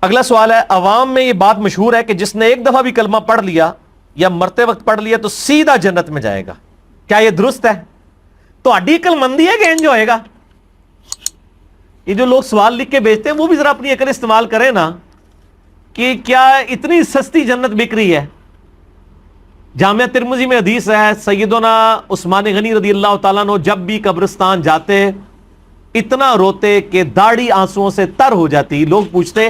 اگلا سوال ہے، عوام میں یہ بات مشہور ہے کہ جس نے ایک دفعہ بھی کلمہ پڑھ لیا یا مرتے وقت پڑھ لیا تو سیدھا جنت میں جائے گا، کیا یہ درست ہے؟ تو اڈی عقل مندی ہے کہ انج ہوئے گا؟ یہ جو لوگ سوال لکھ کے بھیجتے ہیں وہ بھی ذرا اپنی عقل استعمال کریں نا، کہ کیا اتنی سستی جنت بک رہی ہے؟ جامعہ ترمذی میں حدیث ہے، سیدنا عثمان غنی رضی اللہ تعالیٰ عنہ جب بھی قبرستان جاتے اتنا روتے کہ داڑھی آنسوؤں سے تر ہو جاتی۔ لوگ پوچھتے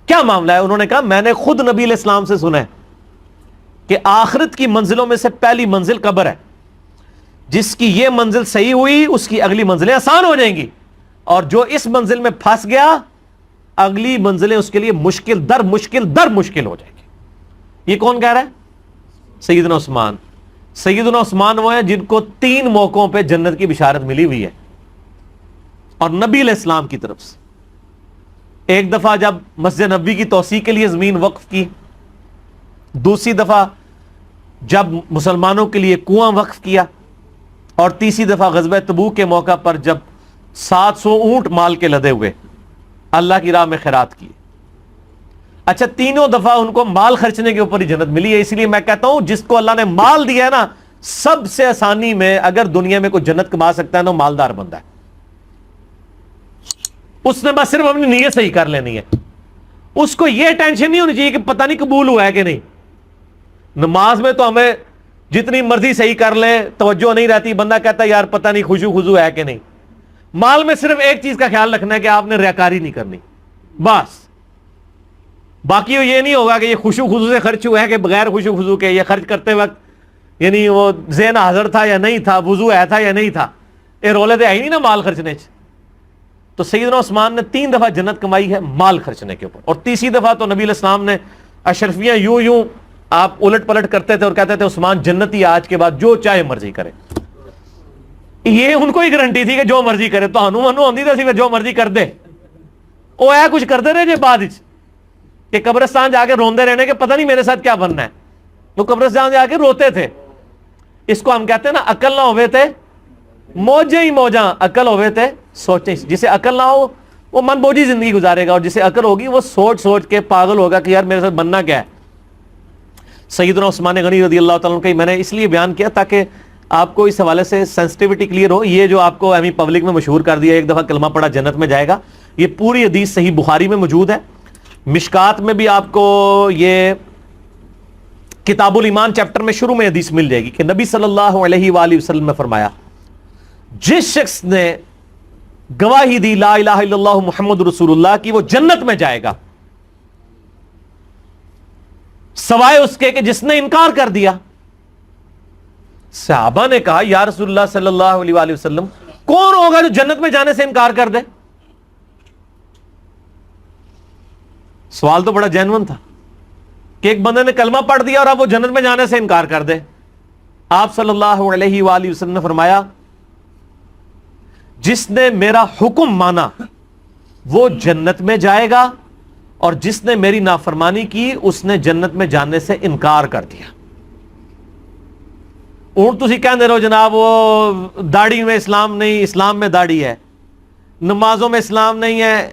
کیا معاملہ ہے؟ انہوں نے کہا میں نے خود نبی علیہ السلام سے سنا ہے کہ آخرت کی منزلوں میں سے پہلی منزل قبر ہے، جس کی یہ منزل صحیح ہوئی اس کی اگلی منزلیں آسان ہو جائیں گی، اور جو اس منزل میں پھنس گیا اگلی منزلیں اس کے لیے مشکل در مشکل ہو جائیں گی۔ یہ کون کہہ رہا ہے؟ سیدنا عثمان۔ سیدنا عثمان وہ ہیں جن کو 3 موقعوں پہ جنت کی بشارت ملی ہوئی ہے، اور نبی علیہ السلام کی طرف سے۔ ایک دفعہ جب مسجد نبوی کی توسیع کے لیے زمین وقف کی، دوسری دفعہ جب مسلمانوں کے لیے کنواں وقف کیا، اور تیسری دفعہ غزوہ تبوک کے موقع پر جب 700 اونٹ مال کے لدے ہوئے اللہ کی راہ میں خیرات کیے۔ اچھا، تینوں دفعہ ان کو مال خرچنے کے اوپر ہی جنت ملی ہے۔ اس لیے میں کہتا ہوں جس کو اللہ نے مال دیا ہے نا، سب سے آسانی میں اگر دنیا میں کوئی جنت کما سکتا ہے نا، مالدار بندہ ہے۔ اس نے بس صرف اپنی نیت صحیح کر لینی ہے، اس کو یہ ٹینشن نہیں ہونی چاہیے کہ پتہ نہیں قبول ہوا ہے کہ نہیں۔ نماز میں تو ہمیں جتنی مرضی صحیح کر لے توجہ نہیں رہتی، بندہ کہتا ہے یار پتہ نہیں خشوع خضوع ہے کہ نہیں۔ مال میں صرف ایک چیز کا خیال رکھنا ہے کہ آپ نے ریاکاری نہیں کرنی، بس۔ باقی یہ نہیں ہوگا کہ یہ خشوع خضوع سے خرچ ہوا ہے کہ بغیر خشوع خضوع کے، یہ خرچ کرتے وقت یعنی وہ ذہن حاضر تھا یا نہیں تھا، وضو ہے تھا یا نہیں تھا، یہ رولے تو ہے ہی نہیں نا مال خرچنے چ۔ تو سیدنا عثمان نے 3 دفعہ جنت کمائی ہے مال خرچنے کے اوپر، اور تیسری دفعہ تو نبی علیہ السلام نے اشرفیاں یوں آپ الٹ پلٹ کرتے تھے اور کہتے تھے عثمان جنتی آج کے بعد جو چاہے مرضی کرے۔ یہ ان کو ہی گارنٹی تھی کہ جو مرضی کرے، تو ہنو آندی تھی جو مرضی کر دے، وہ ہے کچھ کرتے رہے جے بعد کہ قبرستان جا کے روندے رہنے کہ پتہ نہیں میرے ساتھ کیا بننا ہے۔ وہ قبرستان جا کے روتے تھے۔ اس کو ہم کہتے ہیں نا عقل نہ ہوئے تھے موجیں ہی موجاں، عقل ہوئے تھے سوچیں۔ جسے عقل نہ ہو وہ من بوجھی زندگی گزارے گا، اور جسے عقل ہوگی وہ سوچ کے پاگل ہوگا کہ یار میرے ساتھ بننا کیا ہے۔ سیدنا عثمان غنی رضی اللہ تعالیٰ عنہ، میں نے اس لیے بیان کیا تاکہ آپ کو اس حوالے سے سینسٹیوٹی کلیئر ہو۔ یہ جو آپ کو ایمی پبلک میں مشہور کر دیا ایک دفعہ کلمہ پڑھا جنت میں جائے گا، یہ پوری حدیث صحیح بخاری میں موجود ہے، مشکات میں بھی آپ کو یہ کتاب الایمان چیپٹر میں شروع میں حدیث مل جائے گی کہ نبی صلی اللہ علیہ وآلہ وسلم نے فرمایا جس شخص نے گواہی دی لا الہ الا اللہ محمد رسول اللہ کی، وہ جنت میں جائے گا، سوائے اس کے کہ جس نے انکار کر دیا۔ صحابہ نے کہا یا رسول اللہ صلی اللہ علیہ وآلہ وسلم، کون ہوگا جو جنت میں جانے سے انکار کر دے؟ سوال تو بڑا جینون تھا کہ ایک بندے نے کلمہ پڑھ دیا اور اب وہ جنت میں جانے سے انکار کر دے۔ آپ صلی اللہ علیہ وآلہ وسلم نے فرمایا جس نے میرا حکم مانا وہ جنت میں جائے گا، اور جس نے میری نافرمانی کی اس نے جنت میں جانے سے انکار کر دیا۔ اونٹ تسی کہندے رہو جناب وہ داڑھی میں اسلام نہیں، اسلام میں داڑھی ہے، نمازوں میں اسلام نہیں ہے،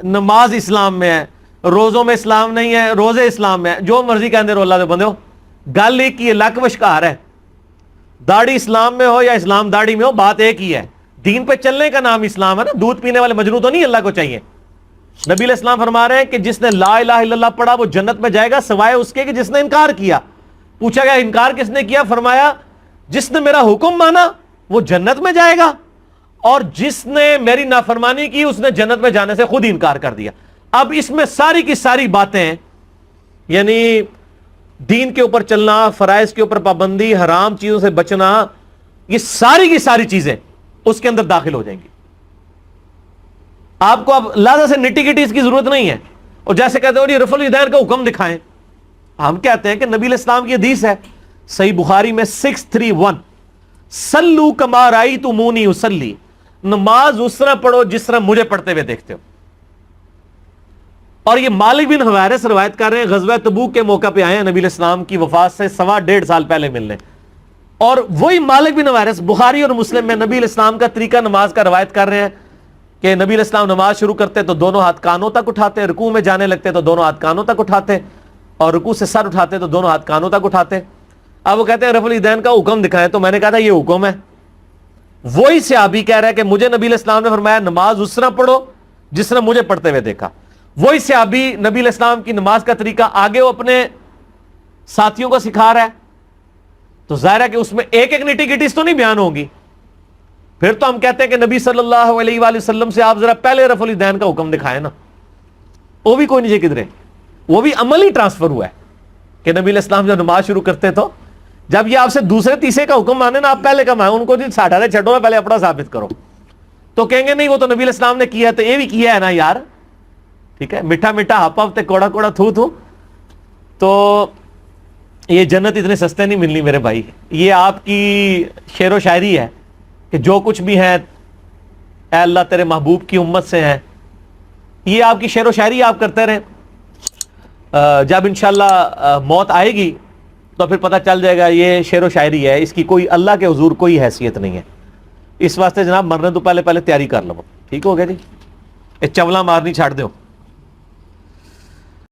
نماز اسلام میں ہے، روزوں میں اسلام نہیں ہے، روزے اسلام میں ہے، جو مرضی کہندے رہو اللہ دے بندے ہو، گل ایک ہی ہے، لک وشکار ہے۔ داڑھی اسلام میں ہو یا اسلام داڑھی میں ہو، بات ایک ہی ہے، دین پہ چلنے کا نام اسلام ہے نا۔ دودھ پینے والے مجنوں تو نہیں اللہ کو چاہیے۔ نبی علیہ السلام فرما رہے ہیں کہ جس نے لا الہ الا اللہ پڑھا وہ جنت میں جائے گا، سوائے اس کے کہ جس نے انکار کیا۔ پوچھا گیا انکار کس نے کیا؟ فرمایا جس نے میرا حکم مانا وہ جنت میں جائے گا، اور جس نے میری نافرمانی کی اس نے جنت میں جانے سے خود انکار کر دیا۔ اب اس میں ساری کی ساری باتیں، یعنی دین کے اوپر چلنا، فرائض کے اوپر پابندی، حرام چیزوں سے بچنا، یہ ساری کی ساری چیزیں اس کے اندر داخل ہو جائیں گی۔ آپ کو اب لہذا سے نٹی گٹی اس کی ضرورت نہیں ہے۔ اور جیسے کہتے ہو رفع الیدین کا حکم دکھائیں، ہم کہتے ہیں کہ نبی علیہ السلام کی حدیث ہے صحیح بخاری میں 631، صلو کما رأیتمونی اصلی، نماز اس طرح پڑھو جس طرح مجھے پڑھتے ہوئے دیکھتے ہو۔ اور یہ مالک بن حویرث روایت کر رہے ہیں، غزوہ تبوک کے موقع پہ آئے ہیں نبی علیہ السلام کی وفات سے 1.5 سال پہلے ملنے، اور وہی مالک بن حویرث بخاری اور مسلم میں نبی علیہ السلام کا طریقہ نماز کا روایت کر رہے ہیں کہ نبی علیہ السلام نماز شروع کرتے تو دونوں ہاتھ کانوں تک اٹھاتے، رکوع میں جانے لگتے تو دونوں ہاتھ کانوں تک اٹھاتے، اور رکوع سے سر اٹھاتے تو دونوں ہاتھ کانوں تک اٹھاتے۔ اب وہ کہتے ہیں رفع الیدین کا حکم دکھائیں، تو میں نے کہا تھا یہ حکم ہے۔ وہی صحابی کہہ رہا ہے کہ مجھے نبی علیہ السلام نے فرمایا نماز اس طرح پڑھو جس طرح مجھے پڑھتے ہوئے دیکھا۔ وہی صحابی نبی علیہ السلام کی نماز کا طریقہ آگے وہ اپنے ساتھیوں کو سکھا رہا ہے، تو ظاہر ہے کہ اس میں ایک ایک نٹی گٹیز تو نہیں بیان ہوگی۔ پھر تو ہم کہتے ہیں کہ نبی صلی اللہ علیہ وآلہ وسلم سے آپ ذرا پہلے رفع الیدین کا حکم دکھائیں نا، وہ بھی کوئی نہیں جی کدھرے، وہ بھی عملی ٹرانسفر ہوا ہے کہ نبی علیہ السلام جب نماز شروع کرتے تو جب یہ آپ سے دوسرے تیسرے کا حکم مانے نا، آپ پہلے کا مانیں، ان کو جی ساٹھا چھٹو میں پہلے اپنا ثابت کرو، تو کہیں گے نہیں وہ تو نبی علیہ السلام نے کیا ہے تو یہ بھی کیا ہے نا یار، ٹھیک ہے، میٹھا میٹھا ہپ ہپ تے کوڑا کوڑا تھو تھو، تو یہ جنت اتنے سستے نہیں ملنی میرے بھائی۔ یہ آپ کی شعر و شاعری ہے کہ جو کچھ بھی ہے اے اللہ تیرے محبوب کی امت سے ہیں، یہ آپ کی شعر و شاعری آپ کرتے رہیں، جب انشاءاللہ موت آئے گی تو پھر پتہ چل جائے گا یہ شعر و شاعری ہے، اس کی کوئی اللہ کے حضور کوئی حیثیت نہیں ہے۔ اس واسطے جناب مرنے تو پہلے تیاری کر لو، ٹھیک ہو گیا جی، یہ چولا مارنی چھاڑ دو۔